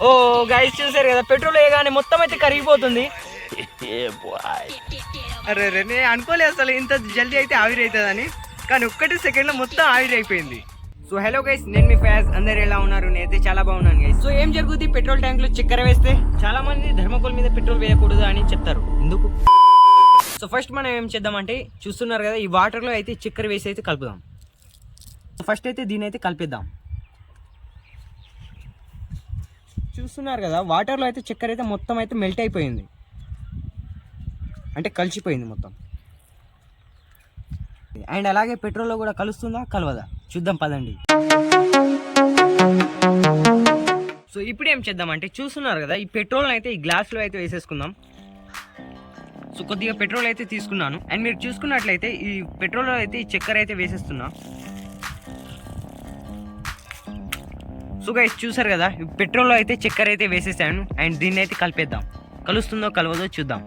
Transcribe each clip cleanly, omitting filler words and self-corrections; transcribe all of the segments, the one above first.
ఓ guys చూసారు కదా, petrol వేయగానే మొత్తం అయితే కరిగిపోతుంది. అరే రే, నేను అనుకోలేదు అసలు ఇంత జల్దీ అయితే ఆవిరి అవుతుందని, కానీ ఒక్కటి సెకండ్లో మొత్తం ఆవిరి అయిపోయింది. సో హలో గైస్, నేను మీ ఫ్యాజ్. అందరు ఎలా ఉన్నారు? నేనైతే చాలా బాగున్నాను గైస్. సో ఏం జరుగుతుంది, పెట్రోల్ ట్యాంక్ లో చక్కెర వేస్తే చాలా మంది ధర్మకోల్ మీద పెట్రోల్ వేయకూడదు అని చెప్తారు. ఎందుకు? సో ఫస్ట్ మనం ఏం చేద్దామంటే, చూస్తున్నారు కదా, ఈ వాటర్ లో అయితే చక్కెర వేసి అయితే కలుపుదాం. ఫస్ట్ అయితే దీని అయితే కలిపిద్దాం. చూస్తున్నారు కదా, వాటర్లో అయితే చక్కెర అయితే మొత్తం అయితే మెల్ట్ అయిపోయింది, అంటే కలిసిపోయింది మొత్తం. అండ్ అలాగే పెట్రోల్లో కూడా కలుస్తుందా కలవదా చూద్దాం పదండి. సో ఇప్పుడు ఏం చేద్దామంటే, చూస్తున్నారు కదా, ఈ పెట్రోల్ అయితే ఈ గ్లాస్లో అయితే వేసేసుకుందాం. సో కొద్దిగా పెట్రోల్ అయితే తీసుకున్నాను. అండ్ మీరు చూసుకున్నట్లయితే ఈ పెట్రోల్లో అయితే ఈ చక్కెర అయితే వేసేస్తున్నా. సో గైస్ చూసారు కదా, పెట్రోల్లో అయితే చక్కెర అయితే వేసేసాను. అండ్ దీన్ని అయితే కలిపేద్దాం. కలుస్తుందో కలవదో చూద్దాం.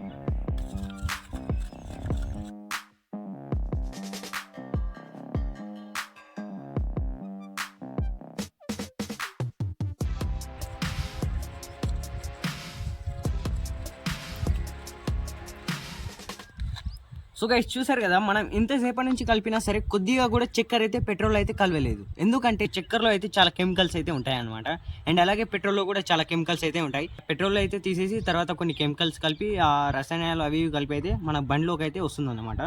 సో గైస్ చూసారు కదా, మనం ఇంతసేపటి నుంచి కలిపినా సరే కొద్దిగా కూడా చక్కెర అయితే పెట్రోల్ అయితే కలవలేదు. ఎందుకంటే చక్కెరలో అయితే చాలా కెమికల్స్ అయితే ఉంటాయి అనమాట. అండ్ అలాగే పెట్రోల్లో కూడా చాలా కెమికల్స్ అయితే ఉంటాయి. పెట్రోల్ అయితే తీసేసి తర్వాత కొన్ని కెమికల్స్ కలిపి ఆ రసాయనాలు అవి కలిపి అయితే మన బండిలోకి అయితే వస్తుంది అనమాట.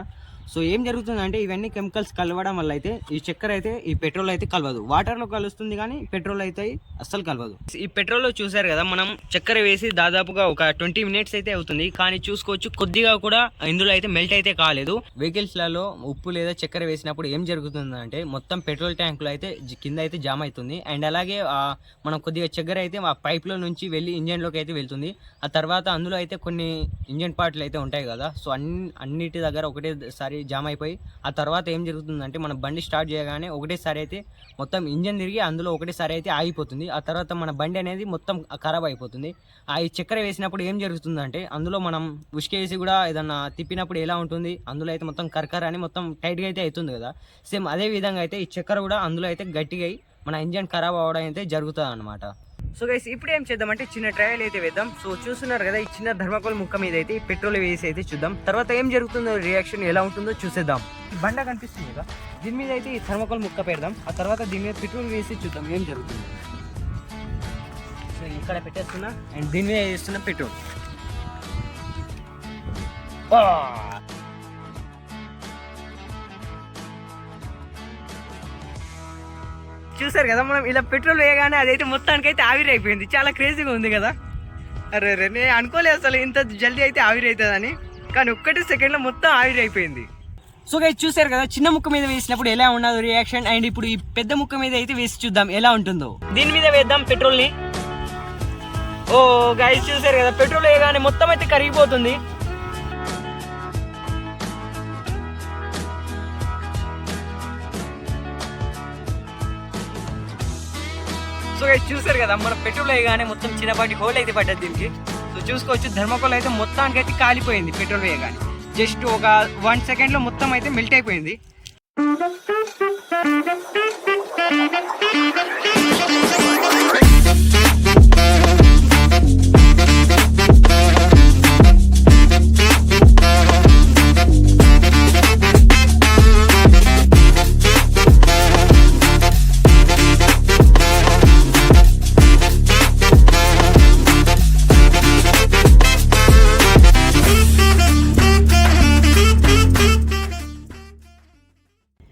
సో ఏం జరుగుతుందంటే, ఇవన్నీ కెమికల్స్ కలవడం వల్ల అయితే ఈ చక్కెర అయితే ఈ పెట్రోల్ అయితే కలవదు. వాటర్లో కలుస్తుంది కానీ పెట్రోల్ అయితే అస్సలు కలవదు. ఈ పెట్రోల్లో చూసారు కదా, మనం చక్కెర వేసి దాదాపుగా ఒక 20 minutes అయితే అవుతుంది. కానీ చూసుకోవచ్చు, కొద్దిగా కూడా ఇందులో అయితే మెల్ట్ అయితే కాలేదు. వెహికల్స్లలో ఉప్పు లేదా చక్కెర వేసినప్పుడు ఏం జరుగుతుందంటే, మొత్తం పెట్రోల్ ట్యాంకులో అయితే కింద అయితే జామ్ అవుతుంది. అండ్ అలాగే మనం కొద్దిగా చక్కెర అయితే ఆ పైప్లో నుంచి వెళ్ళి ఇంజన్లోకి అయితే వెళ్తుంది. ఆ తర్వాత అందులో అయితే కొన్ని ఇంజన్ పార్ట్లు అయితే ఉంటాయి కదా, సో అన్నిటి దగ్గర ఒకటేసారి జామ్ అయిపోయి ఆ తర్వాత ఏం జరుగుతుందంటే, మన బండి స్టార్ట్ చేయగానే ఒకటేసారి అయితే మొత్తం ఇంజన్ తిరిగి అందులో ఒకటేసారి అయితే ఆగిపోతుంది. ఆ తర్వాత మన బండి అనేది మొత్తం ఖరాబ్ అయిపోతుంది. ఈ చక్కెర వేసినప్పుడు ఏం జరుగుతుందంటే, అందులో మనం ఉసుక వేసి కూడా ఏదన్నా తిప్పినప్పుడు ఎలా ఉంటుంది, అందులో అయితే మొత్తం కరకర అని మొత్తం టైట్గా అయితే అవుతుంది కదా. సేమ్ అదే విధంగా అయితే ఈ చక్కెర కూడా అందులో అయితే గట్టిగా అయి మన ఇంజన్ ఖరాబ్ అవ్వడం అయితే జరుగుతుంది అనమాట. సో గైస్ ఇప్పుడు ఏం చేద్దామంటే, చిన్న ట్రయల్ అయితే వేద్దాం. సో చూస్తున్నారు కదా, ఈ చిన్న ధర్మకోల్ ముక్క మీద అయితే ఈ పెట్రోల్ వేసి అయితే చూద్దాం. తర్వాత ఏం జరుగుతుందో, రియాక్షన్ ఎలా ఉంటుందో చూసేద్దాం. బండ కనిపిస్తుంది కదా, దీని మీద అయితే ఈ థర్మకోల్ ముక్క పెడదాం. ఆ తర్వాత దీని మీద పెట్రోల్ వేసి చూద్దాం ఏం జరుగుతుంది. సో ఇక్కడ పెట్టేస్తున్నా అండ్ దీని మీద వేస్తున్నా పెట్రోల్. చూసారు కదా, మనం ఇలా పెట్రోల్ వేయగానే అదైతే మొత్తానికి అయితే ఆవిరి అయిపోయింది. చాలా క్రేజీగా ఉంది కదా. అరే రే, నేను అనుకోలేదు అసలు ఇంత జల్దీ అయితే ఆవిరి అవుతుందని, కానీ ఒక్కటి సెకండ్లో మొత్తం ఆవిరి అయిపోయింది. సో గైస్ చూసారు కదా, చిన్న ముక్క మీద వేసినప్పుడు ఎలా ఉన్నదో రియాక్షన్. అండ్ ఇప్పుడు ఈ పెద్ద ముక్క మీద అయితే వేసి చూద్దాం ఎలా ఉంటుందో. దీని మీద వేద్దాం పెట్రోల్ని. ఓ గైస్ చూసారు కదా, పెట్రోల్ వేయగానే మొత్తం అయితే కరిగిపోతుంది. సో గైస్ చూసారు కదా, మన పెట్రోల్ వేయగానే మొత్తం చిన్నపాటి హోల్ అయితే పడ్డది దీనికి. సో చూసుకోవచ్చు, ధర్మకోల్ అయితే మొత్తానికి అయితే కాలిపోయింది. పెట్రోల్ వేయగానే జస్ట్ ఒక 1 సెకండ్లో మొత్తం అయితే మెల్ట్ అయిపోయింది.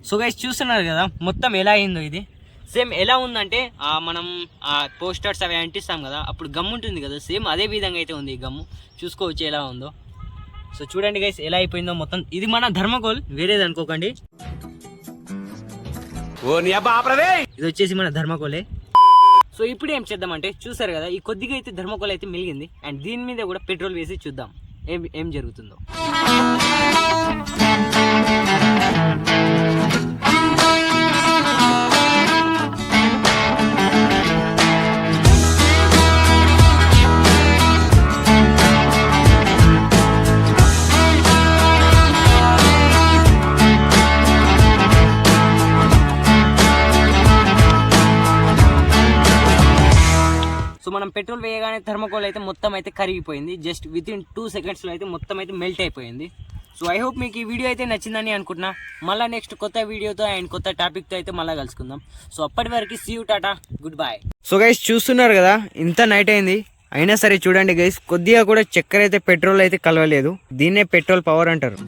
సో గైస్ చూస్తున్నారు కదా, మొత్తం ఎలా అయిందో ఇది. సేమ్ ఎలా ఉందంటే, మనం పోస్టర్స్ అవి అంటిస్తాం కదా, అప్పుడు గమ్ ఉంటుంది కదా, సేమ్ అదే విధంగా అయితే ఉంది ఈ గమ్ము. చూసుకోవచ్చు ఎలా ఉందో. సో చూడండి గైస్ ఎలా అయిపోయిందో మొత్తం. ఇది మన ధర్మకోల్, వేరేది అనుకోకండి. ఇది వచ్చేసి మన ధర్మకోలే. సో ఇప్పుడు ఏం చేద్దామంటే, చూసారు కదా, ఈ కొద్దిగా అయితే ధర్మకోల్ అయితే మిలిగింది. అండ్ దీని మీద కూడా పెట్రోల్ వేసి చూద్దాం ఏం జరుగుతుందో. సో మనం పెట్రోల్ వేయగానే థర్మకోల్ అయితే మొత్తం అయితే కరిగిపోయింది. జస్ట్ వితిన్ 2 సెకండ్స్లో అయితే మొత్తం అయితే మెల్ట్ అయిపోయింది. సో ఐ హోప్ మీకు ఈ వీడియో అయితే నచ్చిందని అనుకుంటున్నా. మళ్ళీ నెక్స్ట్ కొత్త వీడియోతో అండ్ కొత్త టాపిక్తో అయితే మళ్ళీ కలుసుకుందాం. సో అప్పటి వరకు see you, tata, goodbye. So guys చూస్తున్నారు కదా, ఇంత నైట్ అయింది అయినా సరే చూడండి గైస్, కొద్దిగా కూడా చక్కెర అయితే పెట్రోల్ అయితే కలవలేదు. దీన్నే పెట్రోల్ పవర్ అంటారు.